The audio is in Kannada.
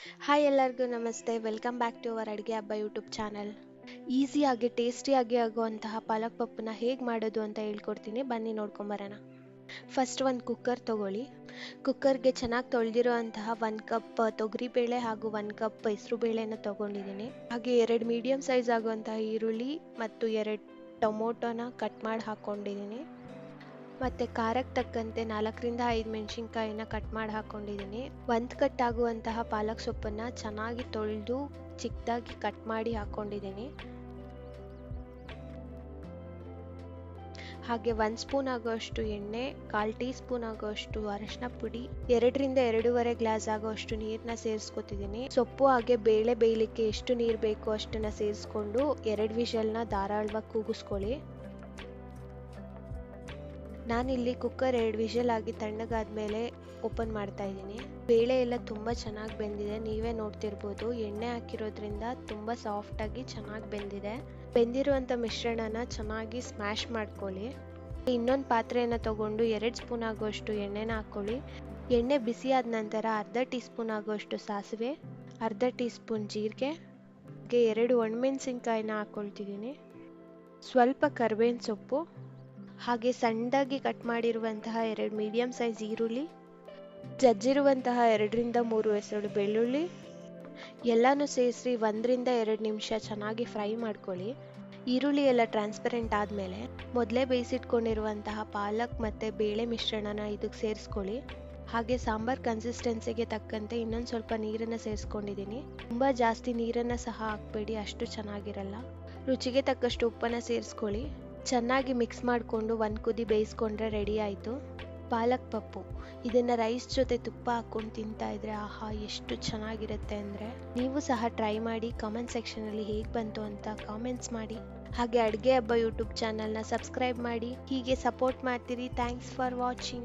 ಹಾಯ್ ಎಲ್ಲರಿಗೂ ನಮಸ್ತೆ. ವೆಲ್ಕಮ್ ಬ್ಯಾಕ್ ಟು ಅವರ್ ಅಡುಗೆ ಹಬ್ಬ ಯೂಟ್ಯೂಬ್ ಚಾನಲ್. ಈಸಿಯಾಗಿ ಟೇಸ್ಟಿಯಾಗಿ ಆಗುವಂತಹ ಪಾಲಕ್ ಪಪ್ಪನ್ನ ಹೇಗೆ ಮಾಡೋದು ಅಂತ ಹೇಳ್ಕೊಡ್ತೀನಿ, ಬನ್ನಿ ನೋಡ್ಕೊಂಬರೋಣ. ಫಸ್ಟ್ ಒಂದು ಕುಕ್ಕರ್ ತೊಗೊಳ್ಳಿ. ಕುಕ್ಕರ್ಗೆ ಚೆನ್ನಾಗಿ ತೊಳೆದಿರುವಂತಹ 1 ಕಪ್ ತೊಗರಿಬೇಳೆ ಹಾಗೂ 1 ಕಪ್ ಹೆಸರುಬೇಳೆನ ತೊಗೊಂಡಿದ್ದೀನಿ. ಹಾಗೆ 2 ಮೀಡಿಯಮ್ ಸೈಜ್ ಆಗುವಂತಹ ಈರುಳ್ಳಿ ಮತ್ತು 2 ಟೊಮೊಟೊನ ಕಟ್ ಮಾಡಿ ಹಾಕ್ಕೊಂಡಿದ್ದೀನಿ. ಮತ್ತು ಖಾರಕ್ಕೆ ತಕ್ಕಂತೆ 4ರಿಂದ 5 ಮೆಣಸಿನ್ಕಾಯಿನ ಕಟ್ ಮಾಡಿ ಹಾಕ್ಕೊಂಡಿದ್ದೀನಿ. 1 ಕಟ್ ಆಗುವಂತಹ ಪಾಲಕ್ ಸೊಪ್ಪನ್ನು ಚೆನ್ನಾಗಿ ತೊಳೆದು ಚಿಕ್ಕದಾಗಿ ಕಟ್ ಮಾಡಿ ಹಾಕ್ಕೊಂಡಿದ್ದೀನಿ. ಹಾಗೆ 1 ಸ್ಪೂನ್ ಆಗೋಷ್ಟು ಎಣ್ಣೆ, 1/4 ಟೀ ಸ್ಪೂನ್ ಆಗೋಷ್ಟು ಅರಿಶಿನ ಪುಡಿ, 2ರಿಂದ 2.5 ಗ್ಲಾಸ್ ಆಗೋಷ್ಟು ನೀರನ್ನ ಸೇರಿಸ್ಕೊತಿದ್ದೀನಿ. ಸೊಪ್ಪು ಹಾಗೆ ಬೇಳೆ ಬೇಯಲಿಕ್ಕೆ ಎಷ್ಟು ನೀರು ಬೇಕೋ ಅಷ್ಟನ್ನು ಸೇರಿಸ್ಕೊಂಡು 2 ವಿಷಲ್ನ ಧಾರಾಳವಾಗಿ ಕೂಗಿಸ್ಕೊಳ್ಳಿ. ನಾನಿಲ್ಲಿ ಕುಕ್ಕರ್ 2 ವಿಷಲ್ ಆಗಿ ತಣ್ಣಗಾದ್ಮೇಲೆ ಓಪನ್ ಮಾಡ್ತಾ ಇದ್ದೀನಿ. ಬೇಳೆ ಎಲ್ಲ ತುಂಬ ಚೆನ್ನಾಗಿ ಬೆಂದಿದೆ, ನೀವೇ ನೋಡ್ತಿರ್ಬೋದು. ಎಣ್ಣೆ ಹಾಕಿರೋದ್ರಿಂದ ತುಂಬ ಸಾಫ್ಟಾಗಿ ಚೆನ್ನಾಗಿ ಬೆಂದಿದೆ. ಬೆಂದಿರುವಂಥ ಮಿಶ್ರಣನ ಚೆನ್ನಾಗಿ ಸ್ಮ್ಯಾಶ್ ಮಾಡ್ಕೊಳ್ಳಿ. ಇನ್ನೊಂದು ಪಾತ್ರೆಯನ್ನು ತಗೊಂಡು 2 ಸ್ಪೂನ್ ಆಗೋಷ್ಟು ಎಣ್ಣೆನ ಹಾಕ್ಕೊಳ್ಳಿ. ಎಣ್ಣೆ ಬಿಸಿ ಆದ ನಂತರ 1/2 ಟೀ ಸ್ಪೂನ್ ಆಗೋಷ್ಟು ಸಾಸಿವೆ, 1/2 ಟೀ ಸ್ಪೂನ್ ಜೀರಿಗೆ, ಹಾಗೆ 2 ಒಣಮೆಣಸಿನ್ಕಾಯಿನ ಹಾಕ್ಕೊಳ್ತಿದ್ದೀನಿ. ಸ್ವಲ್ಪ ಕರಿಬೇವಿನ ಸೊಪ್ಪು, ಹಾಗೆ ಸಣ್ಣದಾಗಿ ಕಟ್ ಮಾಡಿರುವಂತಹ 2 ಮೀಡಿಯಮ್ ಸೈಜ್ ಈರುಳ್ಳಿ, ಜಜ್ಜಿರುವಂತಹ 2ರಿಂದ 3 ಹೆಸರು ಬೆಳ್ಳುಳ್ಳಿ ಎಲ್ಲನೂ ಸೇರಿಸಿ 1ರಿಂದ 2 ನಿಮಿಷ ಚೆನ್ನಾಗಿ ಫ್ರೈ ಮಾಡ್ಕೊಳ್ಳಿ. ಈರುಳ್ಳಿ ಎಲ್ಲ ಟ್ರಾನ್ಸ್ಪರೆಂಟ್ ಆದಮೇಲೆ ಮೊದಲೇ ಬೇಯಿಸಿಟ್ಕೊಂಡಿರುವಂತಹ ಪಾಲಕ್ ಮತ್ತು ಬೇಳೆ ಮಿಶ್ರಣನ ಇದಕ್ಕೆ ಸೇರಿಸ್ಕೊಳ್ಳಿ. ಹಾಗೆ ಸಾಂಬಾರ್ ಕನ್ಸಿಸ್ಟೆನ್ಸಿಗೆ ತಕ್ಕಂತೆ ಇನ್ನೊಂದು ಸ್ವಲ್ಪ ನೀರನ್ನು ಸೇರಿಸ್ಕೊಂಡಿದ್ದೀನಿ. ತುಂಬ ಜಾಸ್ತಿ ನೀರನ್ನು ಸಹ ಹಾಕಬೇಡಿ, ಅಷ್ಟು ಚೆನ್ನಾಗಿರಲ್ಲ. ರುಚಿಗೆ ತಕ್ಕಷ್ಟು ಉಪ್ಪನ್ನು ಸೇರಿಸ್ಕೊಳ್ಳಿ. ಚೆನ್ನಾಗಿ ಮಿಕ್ಸ್ ಮಾಡಿಕೊಂಡು 1 ಕುದಿ ಬೇಯಿಸ್ಕೊಂಡ್ರೆ ರೆಡಿ ಆಯಿತು ಪಾಲಕ್ ಪಪ್ಪು. ಇದನ್ನು ರೈಸ್ ಜೊತೆ ತುಪ್ಪ ಹಾಕ್ಕೊಂಡು ತಿಂತಾ ಇದ್ರೆ ಆಹಾ ಎಷ್ಟು ಚೆನ್ನಾಗಿರುತ್ತೆ ಅಂದರೆ, ನೀವು ಸಹ ಟ್ರೈ ಮಾಡಿ. ಕಾಮೆಂಟ್ ಸೆಕ್ಷನಲ್ಲಿ ಹೇಗೆ ಬಂತು ಅಂತ ಕಾಮೆಂಟ್ಸ್ ಮಾಡಿ. ಹಾಗೆ ಅಡುಗೆ ಹಬ್ಬ ಯೂಟ್ಯೂಬ್ ಚಾನಲ್ನ ಸಬ್ಸ್ಕ್ರೈಬ್ ಮಾಡಿ. ಹೀಗೆ ಸಪೋರ್ಟ್ ಮಾಡ್ತೀರಿ. Thanks for watching.